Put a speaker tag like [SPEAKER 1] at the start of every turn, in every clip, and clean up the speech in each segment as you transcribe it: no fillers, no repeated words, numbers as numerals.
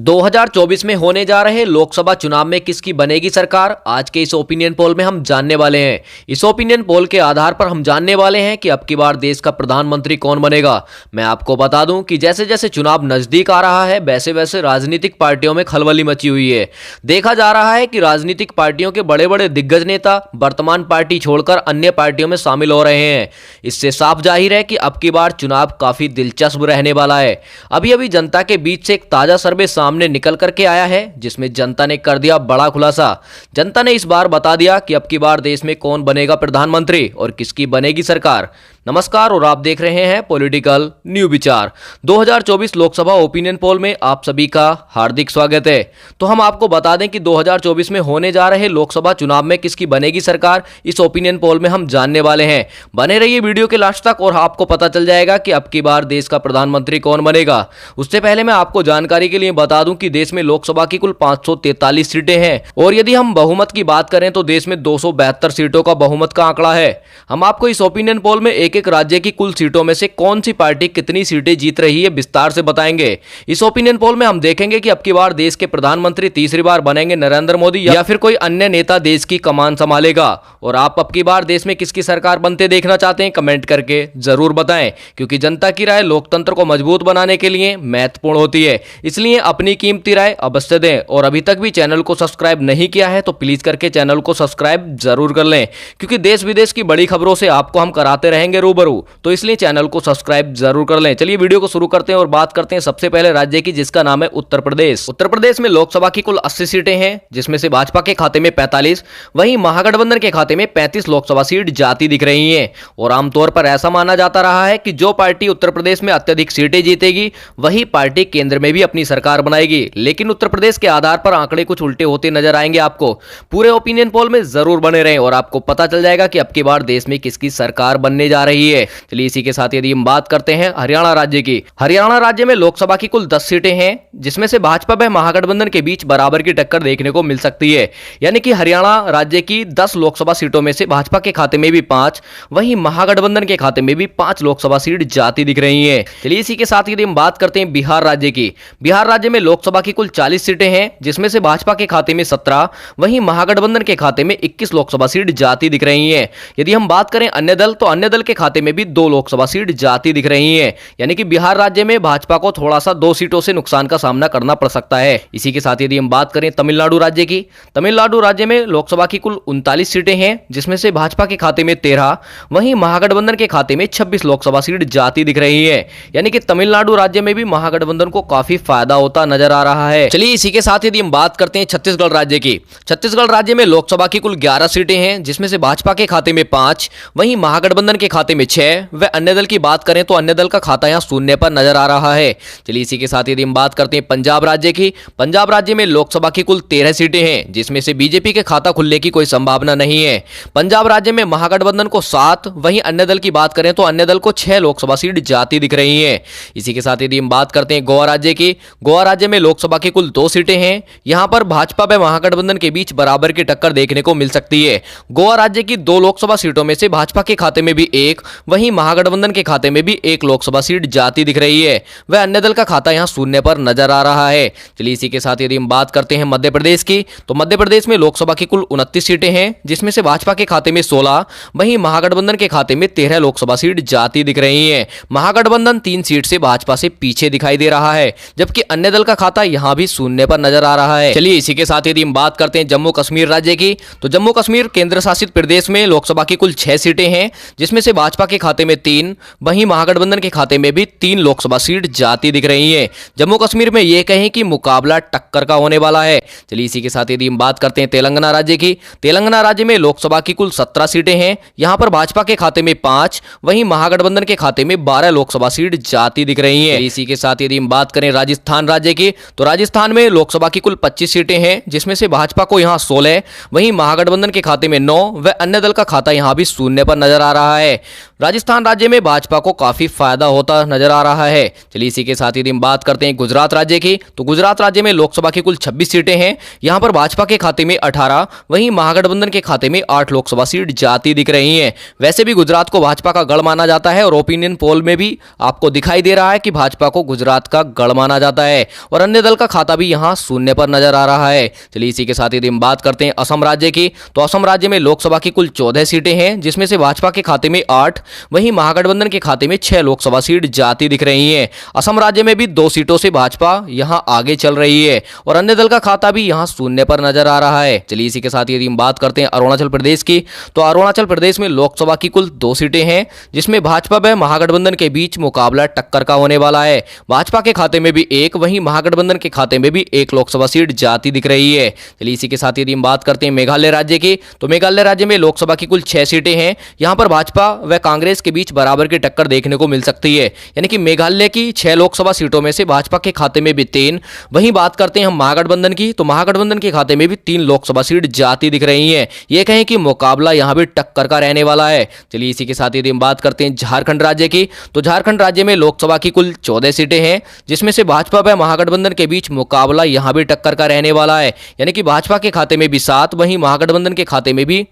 [SPEAKER 1] 2024 में होने जा रहे लोकसभा चुनाव में किसकी बनेगी सरकार, आज के इस ओपिनियन पोल में हम जानने वाले हैं। इस ओपिनियन पोल के आधार पर हम जानने वाले हैं कि अब की बार देश का प्रधानमंत्री कौन बनेगा। मैं आपको बता दूं कि जैसे जैसे चुनाव नजदीक आ रहा है वैसे वैसे राजनीतिक पार्टियों में खलबली मची हुई है। देखा जा रहा है कि राजनीतिक पार्टियों के बड़े बड़े दिग्गज नेता वर्तमान पार्टी छोड़कर अन्य पार्टियों में शामिल हो रहे हैं। इससे साफ जाहिर है कि अब की बार चुनाव काफी दिलचस्प रहने वाला है। अभी अभी जनता के बीच से एक ताजा सर्वे सामने निकल करके आया है जिसमें जनता ने कर दिया बड़ा खुलासा। जनता ने इस बार बता दिया कि अब की बार देश में कौन बनेगा प्रधानमंत्री और किसकी बनेगी सरकार। नमस्कार और आप देख रहे हैं पॉलिटिकल न्यू विचार। 2024 लोकसभा ओपिनियन पोल में आप सभी का हार्दिक स्वागत है। तो हम आपको बता दें कि 2024 में होने जा रहे लोकसभा चुनाव में किसकी बनेगी सरकार, इस ओपिनियन पोल में हम जानने वाले हैं। बने रहिए वीडियो के लास्ट तक और आपको पता चल जाएगा कि अब की बार देश का प्रधानमंत्री कौन बनेगा। उससे पहले मैं आपको जानकारी के लिए बता दूं कि देश में लोकसभा की कुल 543 सीटें हैं और यदि हम बहुमत की बात करें तो देश में 272 सीटों का बहुमत का आंकड़ा है। हम आपको इस ओपिनियन पोल में एक एक राज्य की कुल सीटों में से कौन सी पार्टी कितनी सीटें जीत रही है विस्तार से बताएंगे। इस ओपिनियन पोल में हम देखेंगे कि अब की बार देश के प्रधानमंत्री तीसरी बार बनेंगे नरेंद्र मोदी या फिर कोई अन्य नेता देश की कमान संभालेगा। और आप अब की बार देश में किसकी सरकार बनते देखना चाहते हैं कमेंट करके जरूर बताएं, क्योंकि जनता की राय लोकतंत्र को मजबूत बनाने के लिए महत्वपूर्ण होती है। इसलिए अपनी कीमती राय अवश्य दें और अभी तक भी चैनल को सब्सक्राइब नहीं किया है तो प्लीज करके चैनल को सब्सक्राइब जरूर कर लें, क्योंकि देश विदेश की बड़ी खबरों से आपको हम कराते रहेंगे रूबरू, तो इसलिए चैनल को सब्सक्राइब जरूर कर लें। चलिए वीडियो को शुरू करते हैं और बात करते हैं सबसे पहले राज्य की, जिसका नाम है उत्तर प्रदेश। उत्तर प्रदेश में लोकसभा की कुल 80 सीटें हैं, जिसमें से भाजपा के खाते में 45, वहीं महागठबंधन के खाते में 35 लोकसभा सीट जाती दिख रही हैं। और आमतौर पर ऐसा माना जाता रहा है कि जो पार्टी उत्तर प्रदेश में अत्यधिक सीटें जीतेगी वही पार्टी केंद्र में भी अपनी सरकार बनाएगी। लेकिन उत्तर प्रदेश के आधार पर आंकड़े कुछ उल्टे होते नजर आएंगे आपको। पूरे ओपिनियन पोल में जरूर बने रहें और आपको पता चल जाएगा कि अब की बार देश में किसकी सरकार बनने जा रही है। चलिए इसी के साथ यदि हम बात करते हैं हरियाणा राज्य की। हरियाणा राज्य में लोकसभा की कुल 10 सीटें हैं, जिसमें से भाजपा व महागठबंधन के बीच बराबर की टक्कर देखने को मिल सकती है। यानी कि हरियाणा राज्य की 10 लोकसभा सीटों में से भाजपा के खाते में भी 5, वहीं महागठबंधन के खाते में भी 5 लोकसभा सीट जाती दिख रही है। चलिए इसी के साथ यदि हम बात करते हैं बिहार राज्य की। बिहार राज्य में लोकसभा की कुल 40 सीटें हैं, जिसमें से भाजपा के खाते में 17, वहीं महागठबंधन के खाते में 21 लोकसभा सीट जाती दिख रही हैं। यदि हम बात करें अन्य दल, तो अन्य दल के खाते में भी 2 लोकसभा सीट जाती दिख रही हैं। यानी कि बिहार राज्य में भाजपा को थोड़ा सा 2 सीटों से नुकसान का सामना करना पड़ सकता है। इसी के साथ यदि हम बात करें तमिलनाडु राज्य की। तमिलनाडु राज्य में लोकसभा की कुल 39 सीटें हैं, जिसमें से भाजपा के खाते में 13, वहीं महागठबंधन के खाते में 26 लोकसभा सीट जाती दिख रही है। यानी कि तमिलनाडु राज्य में भी महागठबंधन को काफी फायदा होता नजर आ रहा है। चलिए इसी के साथ यदि हम बात करते हैं छत्तीसगढ़ राज्य की। छत्तीसगढ़ राज्य में लोकसभा की कुल 11 सीटें हैं, जिसमें से भाजपा के खाते में 5, वहीं महागठबंधन के खाते में 6, व अन्य दल की बात करें तो अन्य दल का खाता यहां शून्य पर नजर आ रहा है। चलिए इसी के साथ यदि हम बात करते हैं पंजाब राज्य की। पंजाब राज्य में लोकसभा की कुल 13 सीटें हैं, जिसमें से बीजेपी के खाता खुलने की कोई संभावना नहीं है। पंजाब राज्य में महागठबंधन को 7, वहीं अन्य दल की बात करें तो अन्य दल को 6 लोकसभा सीट जाती दिख रही है। इसी के साथ यदि हम बात करते हैं गोवा राज्य की। गोवा राज्य में लोकसभा की कुल 2 सीटें हैं, यहां पर भाजपा व महागठबंधन के बीच बराबर की टक्कर देखने को मिल सकती है। गोवा राज्य की 2 लोकसभा सीटों में से भाजपा के खाते में भी 1, वहीं महागठबंधन के खाते में भी 1 लोकसभा सीट जाती दिख रही है। वह अन्य दल का खाता यहां शून्य पर नजर आ रहा है। चलिए इसी के साथ यदि हम बात करते हैं मध्य प्रदेश की, तो मध्य प्रदेश में लोकसभा की कुल 29 सीटें हैं, जिसमें से भाजपा के खाते में 16, वहीं महागठबंधन के खाते में 13 लोकसभा सीट जाती दिख रही है। महागठबंधन 3 सीट से भाजपा से पीछे दिखाई दे रहा है, जबकि अन्य दल का खाता यहां भी शून्य पर नजर आ रहा है। चलिए इसी के साथ यदि हम बात करते हैं जम्मू कश्मीर राज्य की, तो जम्मू कश्मीर केंद्र शासित प्रदेश में लोकसभा की कुल 6 सीटें हैं, जिसमें से भाजपा के खाते में 3, वहीं महागठबंधन के खाते में भी 3 लोकसभा सीट जाती दिख रही है। जम्मू कश्मीर में यह कहें कि मुकाबला टक्कर का होने वाला है। चलिए इसी के साथ यदि हम बात करते हैं तेलंगाना राज्य की। तेलंगाना राज्य में लोकसभा की कुल 17 सीटें हैं, यहां पर भाजपा के खाते में 5, वहीं महागठबंधन के खाते में 12 लोकसभा सीट जाती दिख रही है। इसी के साथ यदि हम बात करें राजस्थान राज्य की, तो राजस्थान में लोकसभा की कुल 25 सीटें हैं, जिसमें से भाजपा को यहां 16, वहीं महागठबंधन के खाते में 9, व अन्य दल का खाता यहां भी शून्य पर नजर आ रहा है। राजस्थान राज्य में भाजपा को काफी फायदा होता नजर आ रहा है। चलिए इसी के साथ यदि हम बात करते हैं गुजरात राज्य की, तो गुजरात राज्य में लोकसभा की कुल 26 सीटें हैं। यहां पर भाजपा के खाते में 18, वहीं महागठबंधन के खाते में 8 लोकसभा सीट जाती दिख रही हैं। वैसे भी गुजरात को भाजपा का गढ़ माना जाता है और ओपिनियन पोल में भी आपको दिखाई दे रहा है कि भाजपा को गुजरात का गढ़ माना जाता है और अन्य दल का खाता भी यहां शून्य पर नजर आ रहा है। चलिए इसी के साथ यदि हम बात करते हैं असम राज्य की, तो असम राज्य में लोकसभा की कुल 14 सीटें हैं, जिसमें से भाजपा के खाते में 8, वहीं महागठबंधन के खाते में 6 लोकसभा सीट जाती दिख रही हैं। असम राज्य में भी 2 सीटों से भाजपा यहां आगे चल रही है और अन्य दल का खाता भी यहां शून्य पर नजर आ रहा है। चलिए इसी के साथ यदि हम बात करते हैं अरुणाचल प्रदेश की, तो अरुणाचल प्रदेश में लोकसभा की कुल 2 सीटें हैं, जिसमें भाजपा व महागठबंधन के बीच मुकाबला टक्कर का होने वाला है। भाजपा के खाते में भी 1, वहीं महागठबंधन के खाते में भी 1 लोकसभा सीट जाती दिख रही है। चलिए इसी के साथ यदि हम बात करते हैं मेघालय राज्य की, तो मेघालय राज्य में लोकसभा की कुल 6 सीटें हैं। यहां पर भाजपा व कांग्रेस के बीच बराबर की टक्कर देखने को मिल सकती है, यानी कि मेघालय की 6 लोकसभा सीटों में से भाजपा के खाते में भी 3, वहीं बात करते हैं हम महागठबंधन की, तो महागठबंधन के खाते में भी 3 लोकसभा सीट जाती दिख रही हैं। ये कहें कि मुकाबला यहां भी टक्कर का रहने वाला है। चलिए इसी के साथ यदि हम बात करते हैं झारखंड राज्य की, तो झारखंड राज्य में लोकसभा की कुल 14 सीटें हैं, जिसमें से भाजपा व महागठबंधन के बीच मुकाबला यहां भी टक्कर का रहने वाला है, यानी कि भाजपा के खाते में भी 7, वहीं महागठबंधन के खाते में भी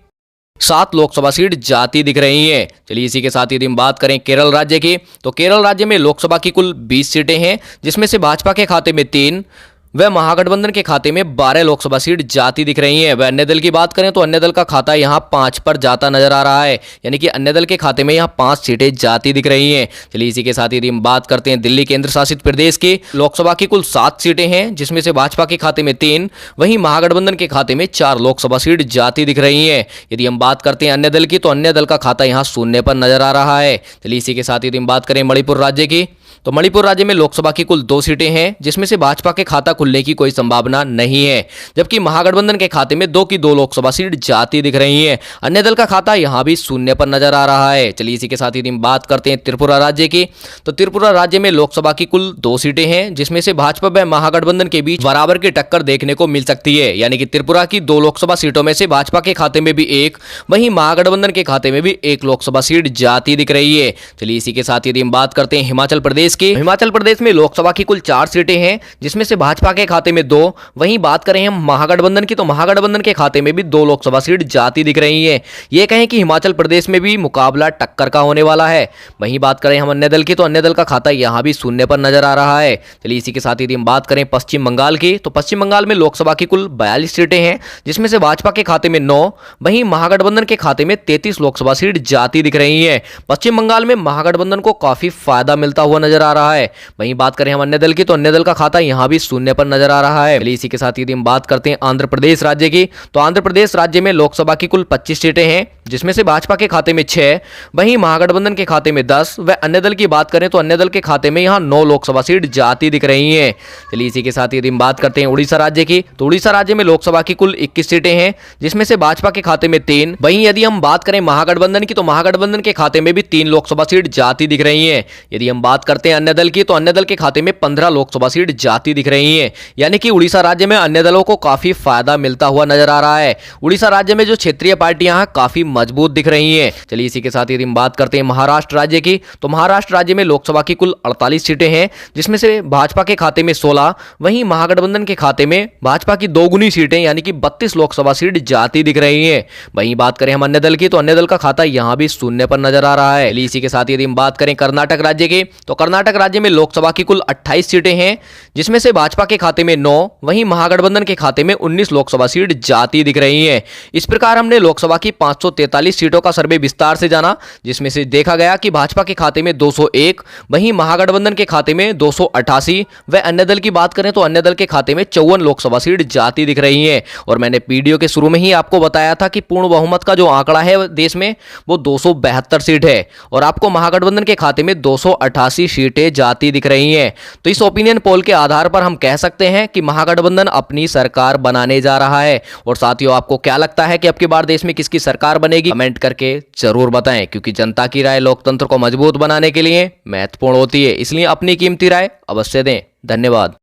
[SPEAKER 1] 7 लोकसभा सीट जाती दिख रही हैं। चलिए इसी के साथ यदि हम बात करें केरल राज्य की, तो केरल राज्य में लोकसभा की कुल 20 सीटें हैं, जिसमें से भाजपा के खाते में 3 व महागठबंधन के खाते में 12 लोकसभा सीट जाती दिख रही हैं। वह अन्य दल की बात करें तो अन्य दल का खाता यहां 5 पर जाता नजर आ रहा है, यानी कि अन्य दल के खाते में यहां 5 सीटें जाती दिख रही हैं। चलिए इसी के साथ यदि हम बात करते हैं दिल्ली केंद्र शासित प्रदेश की, लोकसभा की कुल 7 सीटें हैं, जिसमें से भाजपा के खाते में 3, वहीं महागठबंधन के खाते में 4 लोकसभा सीट जाती दिख रही हैं। यदि हम बात करते हैं अन्य दल की, तो अन्य दल का खाता यहां शून्य पर नजर आ रहा है। चलिए इसी के साथ यदि हम बात करें मणिपुर राज्य की, तो मणिपुर राज्य में लोकसभा की कुल 2 सीटें हैं, जिसमें से भाजपा के खाता खुलने की कोई संभावना नहीं है, जबकि महागठबंधन के खाते में 2 की 2 लोकसभा सीट जाती दिख रही हैं। अन्य दल का खाता यहां भी शून्य पर नजर आ रहा है। चलिए इसी के साथ यदि हम बात करते हैं त्रिपुरा राज्य की, तो त्रिपुरा राज्य में लोकसभा की कुल 2 सीटें हैं, जिसमें से भाजपा व महागठबंधन के बीच बराबर की टक्कर देखने को मिल सकती है, यानी कि त्रिपुरा की 2 लोकसभा सीटों में से भाजपा के खाते में भी 1, वहीं महागठबंधन के खाते में भी 1 लोकसभा सीट जाती दिख रही है। चलिए इसी के साथ यदि हम बात करते हैं हिमाचल प्रदेश की, हिमाचल प्रदेश में लोकसभा की कुल 4 सीटें हैं, जिसमें से भाजपा के खाते में 2, वहीं बात करें हम महागठबंधन की, तो महागठबंधन के खाते में भी 2 लोकसभा सीट जाती दिख रही हैं। ये कहें कि हिमाचल प्रदेश में भी मुकाबला टक्कर का होने वाला है। वहीं बात करें हम अन्य दल की, तो अन्य दल का खाता यहां भी शून्य पर नजर आ रहा है। चलिए इसी के साथ यदि हम बात करें पश्चिम बंगाल की, तो पश्चिम बंगाल में लोकसभा की कुल 42 सीटें हैं, जिसमें से भाजपा के खाते में 9, वहीं महागठबंधन के खाते में 33 लोकसभा सीट जाती दिख रही हैं। पश्चिम बंगाल में महागठबंधन को काफी फायदा मिलता हुआ नजर आ रहा है। वहीं बात करें हम अन्य दल की, तो अन्य दल का खाता यहां भी शून्य पर नजर आ रहा है। इसी के साथ यदि हम बात करते हैं आंध्र प्रदेश राज्य की, तो आंध्र प्रदेश राज्य में लोकसभा की कुल 25 सीटें हैं, जिसमें से भाजपा के खाते में 6, वहीं महागठबंधन के खाते में 10, व अन्य दल की बात करें तो अन्य दल के खाते में यहां 9 लोकसभा सीट जाती दिख रही हैं। चलिए इसी के साथ यदि हम बात करते हैं उड़ीसा राज्य की, तो उड़ीसा राज्य में लोकसभा की कुल 21 सीटें हैं, जिसमें से भाजपा के खाते में 3, वहीं यदि हम बात करें महागठबंधन की, तो महागठबंधन के खाते में भी 3 लोकसभा सीट जाती दिख रही हैं। यदि हम बात करते हैं अन्य दल की, तो अन्य दल के खाते में 15 लोकसभा सीट जाती दिख रही हैं, यानी कि उड़ीसा राज्य में अन्य दलों को काफी फायदा मिलता हुआ नजर आ रहा है। उड़ीसा राज्य में जो क्षेत्रीय पार्टियां हैं काफी मजबूत दिख रही हैं। चलिए इसी के साथ यदि हम बात करते हैं महाराष्ट्र राज्य की, तो महाराष्ट्र राज्य में लोकसभा की कुल 48 सीटें हैं, जिसमें से भाजपा के खाते में 16, वहीं महागठबंधन के खाते में भाजपा की 2 गुनी सीटें यानी कि 32 लोकसभा सीट जाती दिख रही हैं। वहीं बात करें हम अन्य दल की, तो अन्य दल का खाता यहां भी शून्य पर नजर आ रहा है। इसी के साथ यदि हम बात करें कर्नाटक राज्य की, तो कर्नाटक राज्य में लोकसभा की कुल 28 सीटें हैं, जिसमें से भाजपा के खाते में 9, वहीं महागठबंधन के खाते में 19 लोकसभा सीट जाती दिख रही हैं। इस प्रकार हमने लोकसभा की 543 सीटों का सर्वे विस्तार से जाना, जिसमें से देखा गया कि भाजपा के खाते में 201, वहीं महागठबंधन के खाते में 288, व अन्य दल की बात करें तो अन्य दल के खाते में 54 लोकसभा सीट जाती दिख रही हैं। और मैंने वीडियो के शुरू में ही आपको बताया था कि पूर्ण बहुमत का जो आंकड़ा है देश में वो 272 सीट है, और आपको महागठबंधन के खाते में 288 सीटें जाती दिख रही हैं। तो इस ओपिनियन पोल के आधार पर हम कह सकते हैं कि महागठबंधन अपनी सरकार बनाने जा रहा है। और साथियों, आपको क्या लगता है कि अब की बार देश में किसकी सरकार बनेगी? कमेंट करके जरूर बताएं, क्योंकि जनता की राय लोकतंत्र को मजबूत बनाने के लिए महत्वपूर्ण होती है, इसलिए अपनी कीमती राय अवश्य दें। धन्यवाद।